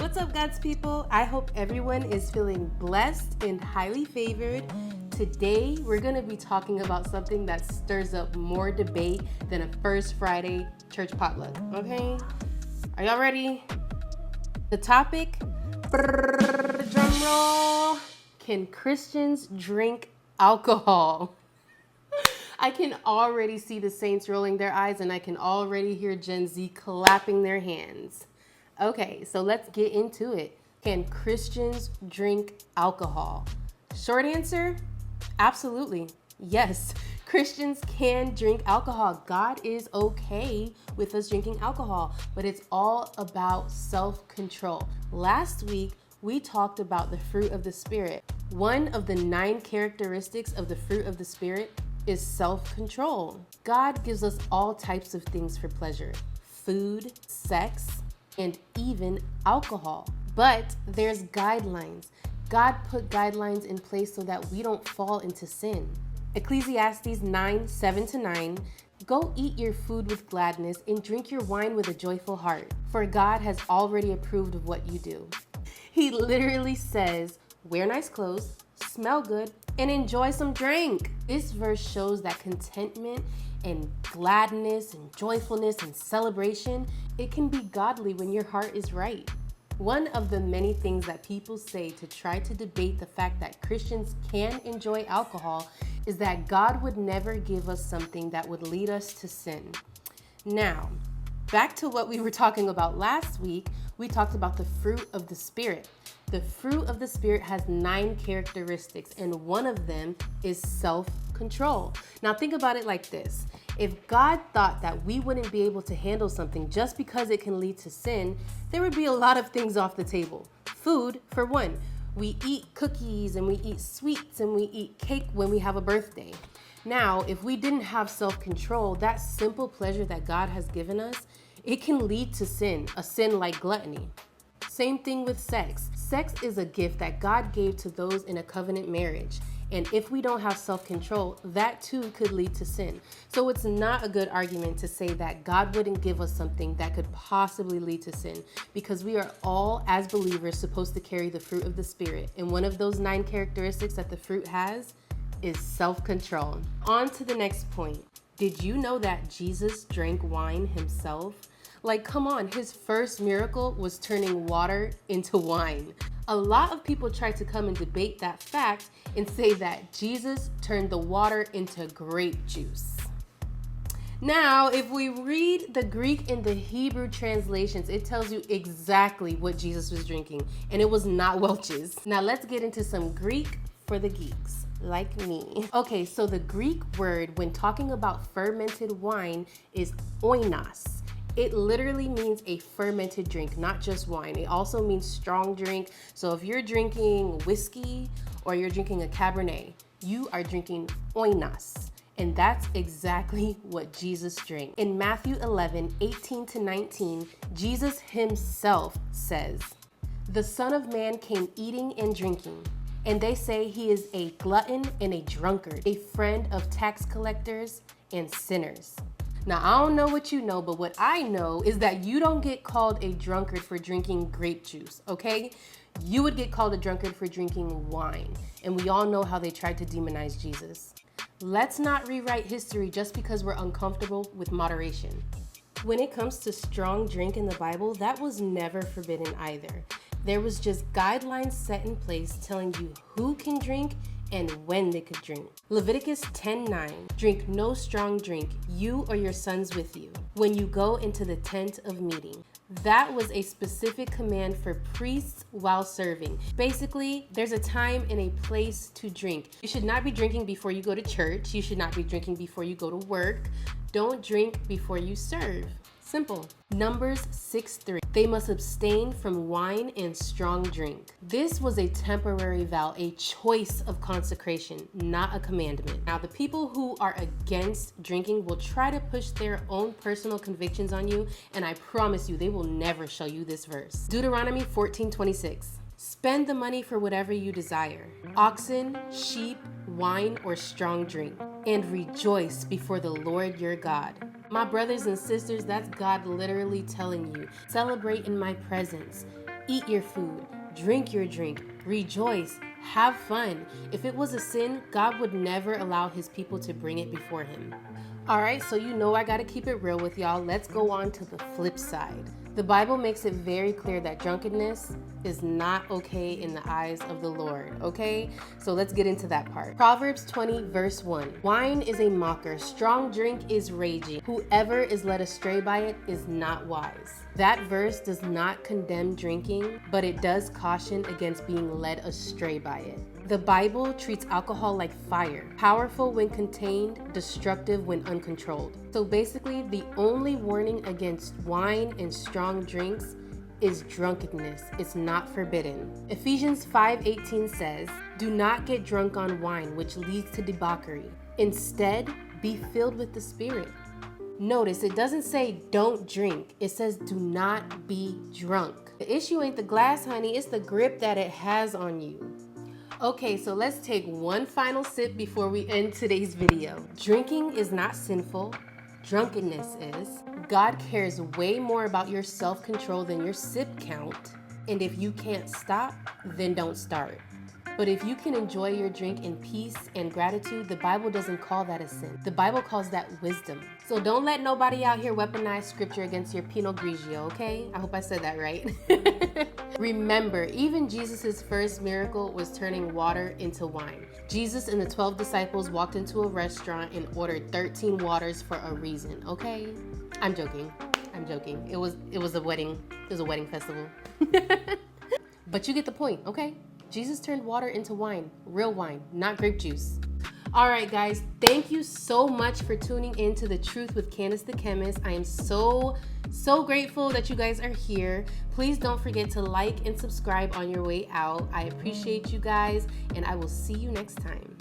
What's up, God's people? I hope everyone is feeling blessed and highly favored. Today, we're going to be talking about something that stirs up more debate than a First Friday church potluck, okay? Are y'all ready? The topic, drum roll, can Christians drink alcohol? I can already see the saints rolling their eyes, and I can already hear Gen Z clapping their hands. Okay, so let's get into it. Can Christians drink alcohol? Short answer, absolutely. Yes, Christians can drink alcohol. God is okay with us drinking alcohol, but it's all about self-control. Last week, we talked about the fruit of the Spirit. One of the 9 characteristics of the fruit of the Spirit is self-control. God gives us all types of things for pleasure: food, sex, and even alcohol. But there's guidelines. God put guidelines in place so that we don't fall into sin. Ecclesiastes 9:7-9, go eat your food with gladness and drink your wine with a joyful heart, for God has already approved of what you do. He literally says, wear nice clothes, smell good, and enjoy some drink. This verse shows that contentment and gladness and joyfulness and celebration, it can be godly when your heart is right. One of the many things that people say to try to debate the fact that Christians can enjoy alcohol is that God would never give us something that would lead us to sin. Now, back to what we were talking about last week, we talked about the fruit of the Spirit. The fruit of the Spirit has 9 characteristics, and one of them is self-control. Now think about it like this. If God thought that we wouldn't be able to handle something just because it can lead to sin, there would be a lot of things off the table. Food, for one. We eat cookies and we eat sweets and we eat cake when we have a birthday. Now, if we didn't have self-control, that simple pleasure that God has given us, it can lead to sin, a sin like gluttony. Same thing with sex. Sex is a gift that God gave to those in a covenant marriage. And if we don't have self-control, that too could lead to sin. So it's not a good argument to say that God wouldn't give us something that could possibly lead to sin, because we are all, as believers, supposed to carry the fruit of the Spirit. And one of those 9 characteristics that the fruit has is self-control. On to the next point. Did you know that Jesus drank wine himself? Like, come on, his first miracle was turning water into wine. A lot of people try to come and debate that fact and say that Jesus turned the water into grape juice. Now, if we read the Greek and the Hebrew translations, it tells you exactly what Jesus was drinking, and it was not Welch's. Now, let's get into some Greek for the geeks like me. Okay, so the Greek word when talking about fermented wine is oinos. It literally means a fermented drink, not just wine. It also means strong drink. So if you're drinking whiskey or you're drinking a Cabernet, you are drinking oinos. And that's exactly what Jesus drank. In Matthew 11:18-19, Jesus himself says, the Son of Man came eating and drinking, and they say he is a glutton and a drunkard, a friend of tax collectors and sinners. Now, I don't know what you know, but what I know is that you don't get called a drunkard for drinking grape juice, okay? You would get called a drunkard for drinking wine. And we all know how they tried to demonize Jesus. Let's not rewrite history just because we're uncomfortable with moderation. When it comes to strong drink in the Bible, that was never forbidden either. There was just guidelines set in place telling you who can drink and when they could drink. Leviticus 10:9, drink no strong drink, you or your sons with you, when you go into the tent of meeting. That was a specific command for priests while serving. Basically, there's a time and a place to drink. You should not be drinking before you go to church. You should not be drinking before you go to work. Don't drink before you serve. Simple. Numbers 6:3. They must abstain from wine and strong drink. This was a temporary vow, a choice of consecration, not a commandment. Now, the people who are against drinking will try to push their own personal convictions on you, and I promise you, they will never show you this verse. Deuteronomy 14:26. Spend the money for whatever you desire: oxen, sheep, wine, or strong drink, and rejoice before the Lord your God. My brothers and sisters, that's God literally telling you, celebrate in my presence. Eat your food, drink your drink, rejoice, have fun. If it was a sin, God would never allow his people to bring it before him. All right, so you know I gotta keep it real with y'all. Let's go on to the flip side. The Bible makes it very clear that drunkenness is not okay in the eyes of the Lord, okay? So let's get into that part. Proverbs 20, verse 1. Wine is a mocker, strong drink is raging. Whoever is led astray by it is not wise. That verse does not condemn drinking, but it does caution against being led astray by it. The Bible treats alcohol like fire, powerful when contained, destructive when uncontrolled. So basically, the only warning against wine and strong drinks is drunkenness. It's not forbidden. Ephesians 5:18 says, "Do not get drunk on wine, which leads to debauchery. Instead, be filled with the Spirit." Notice it doesn't say don't drink. It says do not be drunk. The issue ain't the glass, honey. It's the grip that it has on you. Okay, so let's take one final sip before we end today's video. Drinking is not sinful. Drunkenness is. God cares way more about your self-control than your sip count. And if you can't stop, then don't start. But if you can enjoy your drink in peace and gratitude, the Bible doesn't call that a sin. The Bible calls that wisdom. So don't let nobody out here weaponize scripture against your Pinot Grigio, okay? I hope I said that right. Remember, even Jesus' first miracle was turning water into wine. Jesus and the 12 disciples walked into a restaurant and ordered 13 waters for a reason, okay? I'm joking. It was a wedding. It was a wedding festival. But you get the point, okay? Jesus turned water into wine, real wine, not grape juice. All right, guys, thank you so much for tuning in to The Truth with Candace the Chemist. I am so grateful that you guys are here. Please don't forget to like and subscribe on your way out. I appreciate you guys, and I will see you next time.